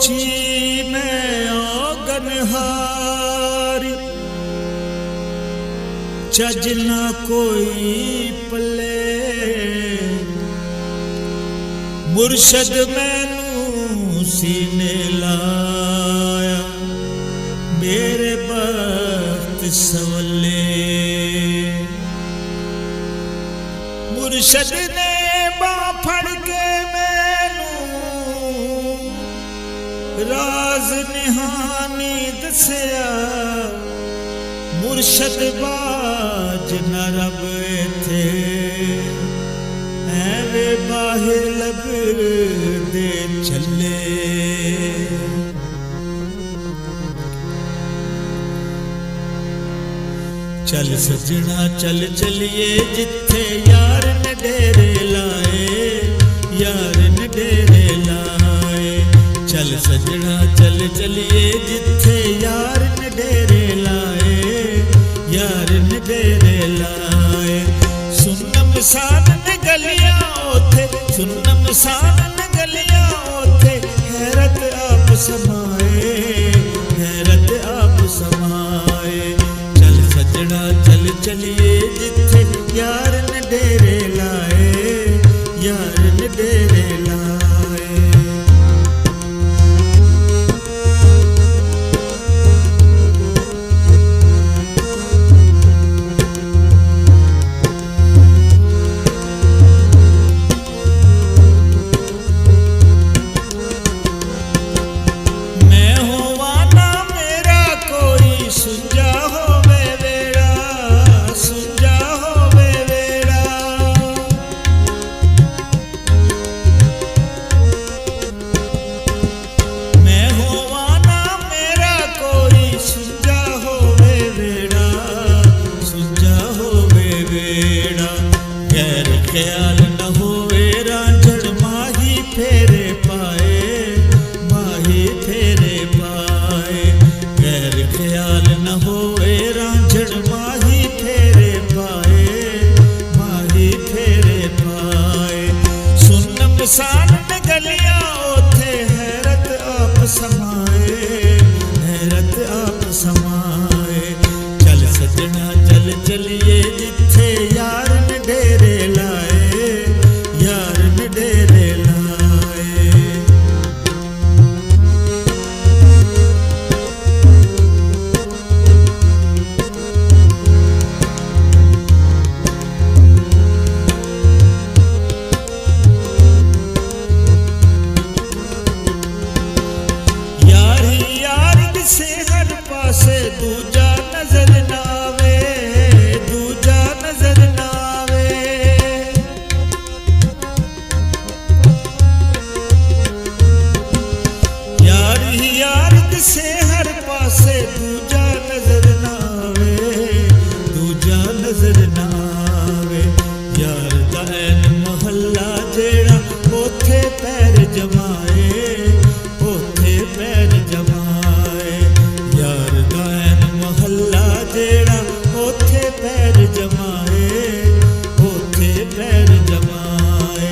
ओछी मैं औगनहारी, चज ना कोई पले, मुर्शद मैनू सीने लाया, मेरे बख्त सवले। मुर्शद ने बां फड़ के मैनू राज निहानी दसिया, मुर्शद बाज न रब थे ऐवे बाहिर लब दे चले। चल सजना चल चलिए जिथे यार ने डेरे लाए, यार ने डेरे लाए। चल सजना चल चलिए जिथे यार ने डेरे लाए, यार ने डेरे लाए। सुनम सानन गलियां ओथे, सुनम सानन गलियां ओथे, हैरत आप समाए, हैरत आप समाए। चल सजना चल चलिए जिथे यार ने डेरे लाए, यार ने डेरे लाए। ख्याल न होवे रांझण माही फेरे पाए, माही फेरे पाए। गैर ख्याल न होवे रांझण माही फेरे पाए, माही फेरे पाए। सुनम सानन गलियां ओथे, हैरत आप समाए, हैरत आप समाए। चल सजना चल चलिए जिथे यार ने डेरे लाए, यार ने डेरे लाए। यार ही यार दिसे हर पासे, दूजा नजर ना आवे, दूजा नजर ना आवे। यार ही यार दिसे हर पासे, दूजा नजर ना आवे, दूजा नजर ना आवे। यार दा ऐन महल्ला जेड़ा ओथे पैर जमाए, ओथे पैर जमाए। यार दा ऐन महल्ला जेड़ा ओथे पैर जमाए, ओथे पैर जमाए।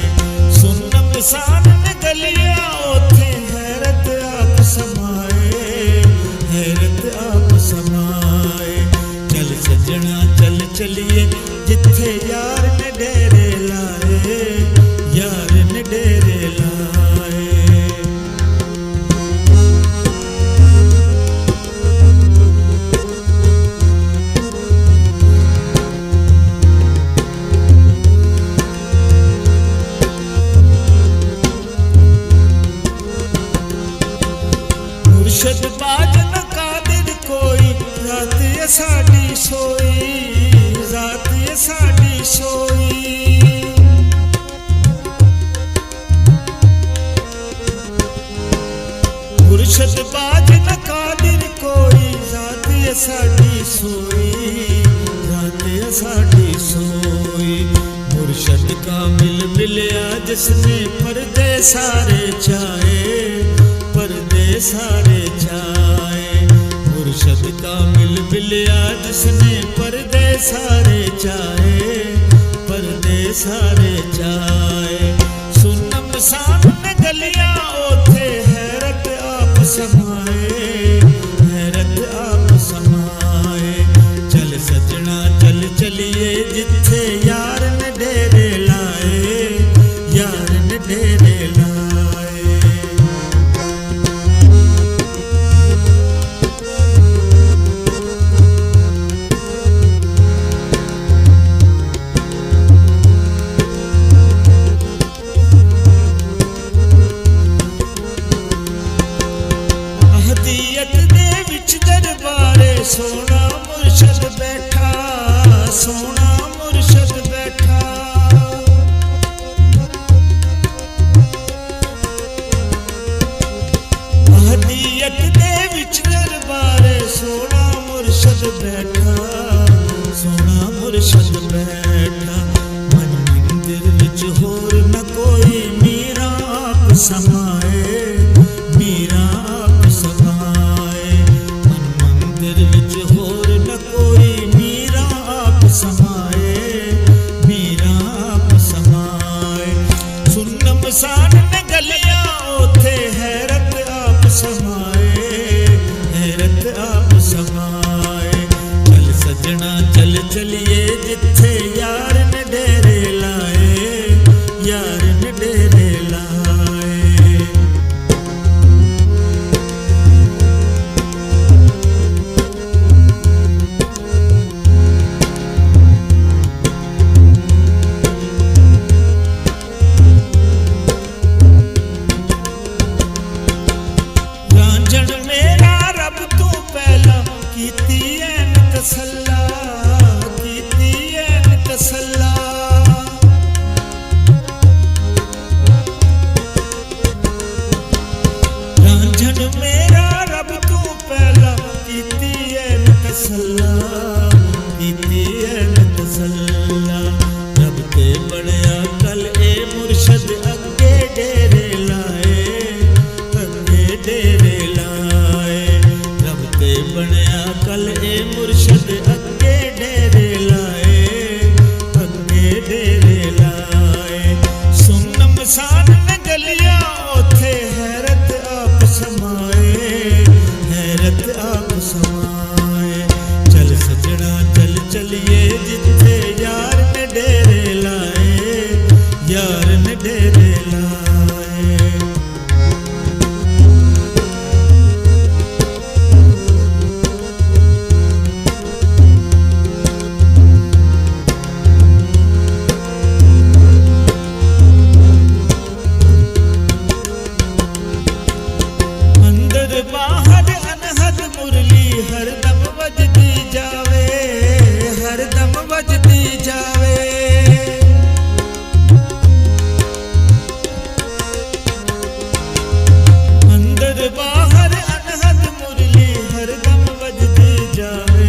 सुनम सानन गलियां ओथे, हैरत आप समाए, हैरत आप समाए। चल सजना चल चलिए जिथे यार ने डेरे लाए, यार ने डेरे लाए। मुर्शद बाज न कादिर कोई, रात ये साडी सोई, रात ये साडी सोई। मुर्शद बाज न कादिर कोई, रात ये साडी सोई, रात ये साडी सोई। मुर्शद कामिल मिलया जिसने पर्दे सारे चाहे, पर्दे सारे चाहे। मुर्शद कामिल मिलया जिसने पर्दे सारे चाहे, पर्दे सारे चाहे। सुनम सानन गलियां ओथे, हैरत आप ਅਹਦੀਅਤ ਦੇ ਵਿੱਚ ਦਰਬਾਰੇ ਸੋਹਣਾ ਮੁਰਸ਼ਦ ਬੈਠਾ, ਸੋਹਣਾ ਮੁਰਸ਼ਦ ਬੈਠਾ। ਅਹਦੀਅਤ ਦੇ ਵਿੱਚ ਦਰਬਾਰੇ ਸੋਹਣਾ ਮੁਰਸ਼ਦ ਬੈਠਾ, ਸੋਹਣਾ ਮੁਰਸ਼ਦ ਬੈਠਾ। ਮਨ ਮੰਦਿਰ ਵਿੱਚ ਹੋਰ ਨਾ ਕੋਈ ਮੀਰਾ ਆਪ ਸਮਾਏ, ਮੀਰਾ ਆਪ ਸਮਾਏ। ਮਨ ਮੰਦਿਰ ਵਿੱਚ ਹੋਰ ਨਾ ਕੋਈ ਮੀਰਾ ਆਪ ਸਮਾਏ, ਮੀਰਾ ਆਪ ਸਮਾਏ। ਸੁੰਨ ਮਸਾਨ ਨੇ ਗਲੀਆਂ ਉਥੇ ਹੈਰਤ ਆਪ ਸਮਾਏ, ਹੈਰਤ ਆਪ ਸਮਾਏ। ਚਲ ਸਜਣਾ ਚਲ ਚਲੀਏ ਜਿੱਥੇ ਯਾਰ ਨੇ ਡੇਰੇ ਲਾਏ, ਯਾਰ ਨੇ ਡੇਰੇ ਲਾਏ। ਰਾਂਝਣ ਮੇਰਾ ਰੱਬ ਤੋਂ ਪਹਿਲਾਂ ਕੀਤੀ ਐਨ ਤਸੱਲਾ, ਕੀਤੀ ਐਨ ਤਸੱਲਾ। ਰਾਂਝਣ ਮੇਰਾ ਰੱਬ ਤੋਂ ਪਹਿਲਾਂ ਕੀਤੀ ਐਨ ਤਸੱਲਾ, ਕੀਤੀ ਐਨ ਤਸੱਲਾ। ਰੱਬ ਤੇ ਬਣਿਆ ਕਲ ਇਹ ਮੁਰਸ਼ਦ ਅੱਗੇ ਡੇਰੇ ਲਾਏ, ਅੱਗੇ ਡੇਰੇ ਲਾਏ। ਰੱਬ ਤੇ ਬਣਿਆ ਕਲ ਇਹ ਮੁਰਸ਼ਦ ਅੱਗੇ ਡੇਰੇ ਲਾਏ, ਅੱਗੇ ਡੇਰੇ ਲਾਏ। ਸੁੰਨ ਮਸਾਨ ਨੇ ਗਲੀਆਂ ਉਥੇ ਹੈਰਤ ਆਪ ਸਮਾਏ, ਹੈਰਤ ਆਪ ਸਮਾਏ। ਚਲ ਸਜਣਾ ਚਲ ਚਲੀਏ ਜਿੱਥੇ ਯਾਰ ਨੇ ਡੇਰੇ ਲਾਏ, ਯਾਰ ਨੇ ਡੇਰੇ ਲਾਏ। ਅੰਦਰ ਬਾਹਰ ਅਨਹਦ ਮੁਰਲੀ ਹਰਦਮ ਵੱਜਦੀ ਜਾਵੇ, ਹਰਦਮ ਵੱਜਦੀ ਜਾਵੇ। ਅੰਦਰ ਬਾਹਰ ਅਨਹਦ ਮੁਰਲੀ ਹਰਦਮ ਵੱਜਦੀ ਜਾਵੇ,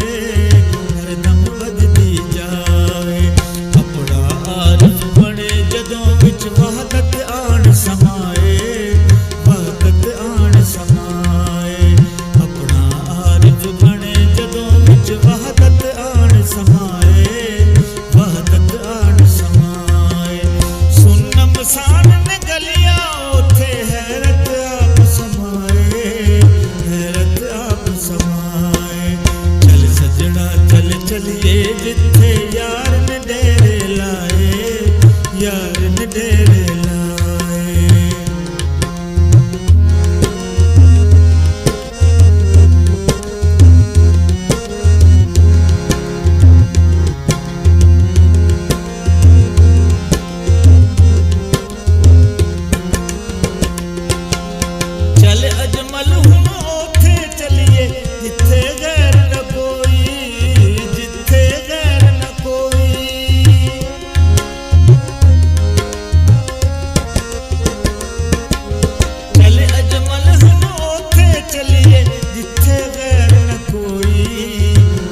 ਹਰਦਮ ਵੱਜਦੀ ਜਾਵੇ। ਆਪਣਾ ਆਰਿਫ ਬਣੇ ਜਦੋਂ ਵਿੱਚ ਵਹਦਤ ਆਣ ਸਮਾਏ, ਵਹਦਤ ਆਣ ਸਮਾਏ। ਆਪਣਾ ਆਰਿਫ ਬਣੇ ਜਦੋਂ ਵਿੱਚ ਵਹਦਤ ਆਣ ਸਮਾਏ, ਵਹਦਤ ਆਣ ਸਮਾਏ। ਸੁੰਨ ਮਸਾਨ ਨੇ ਗਲੀਆਂ ਉਥੇ ਹੈਰਤ ਆਪ ਸਮਾਏ, ਹੈਰਤ ਆਪ ਸਮਾਏ। ਚਲ ਸਜਣਾ ਚਲ ਚਲੀਏ ਜਿੱਥੇ ਯਾਰ ਨੇ ਡੇਰੇ ਲਾਏ, ਯਾਰ ਨੇ ਡੇਰੇ ਲਾਏ। ਚਲ ਅਜਮਲ ਹੁਣ ਉਥੇ ਚਲੀਏ ਜਿੱਥੇ ਗੈਰ ਨਾ ਕੋਈ, ਜਿੱਥੇ ਗੈਰ ਨਾ ਕੋਈ। ਚਲ ਅਜਮਲ ਹੁਣ ਉਥੇ ਚਲੀਏ ਜਿੱਥੇ ਗੈਰ ਨਾ ਕੋਈ,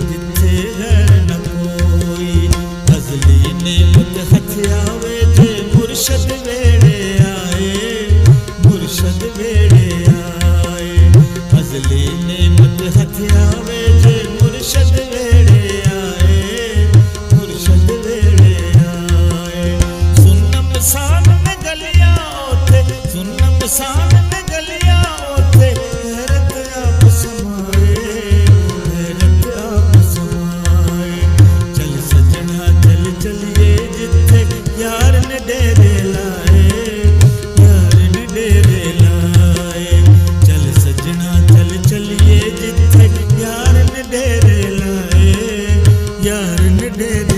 ਜਿੱਥੇ ਗੈਰ ਨਾ ਕੋਈ। ਫਜ਼ਲੀ ਨੇਮਤ ਹੱਥ ਆਵੇ ਜੇ ਮੁਰਸ਼ਦ ਵੇੜੇ ਆਏ, ਮੁਰਸ਼ਦ ਵੇੜੇ ਆਏ। ਫਜ਼ਲੀ ਨੇਮਤ ਹੱਥ ਆਵੇ ਜੇ ਮੁਰਸ਼ਦ ਵੇੜੇ ਆਏ, ਮੁਰਸ਼ਦ ਵੇੜੇ ਆਏ। ਸੁੰਨ ਮਸਾਨ ਨੇ ਗਲੀਆਂ ਉਥੇ, ਸੁੰਨ ਮਸਾਨ ਨੇ ਗਲੀਆਂ ਉਥੇ ਹੈਰਤ ਆਪ ਸਮਾਏ, ਹੈਰਤ ਆਪ ਸਮਾਏ। ਚਲ ਸਜਣਾ ਚਲ ਚਲੀਏ ਜਿੱਥੇ ਯਾਰ ਨੇ ਡੇਰੇ ਲਾਏ, ਯਾਰ ਨੇ ਡੇਰੇ ਲਾਏ। ਚਲ ਸਜਣਾ ਚਲ ਚਲੀਏ ਜਿੱਥੇ ਯਾਰ ਨੇ ਡੇਰੇ ਲਾਏ, ਯਾਰ ਨੇ ਡੇਰੇ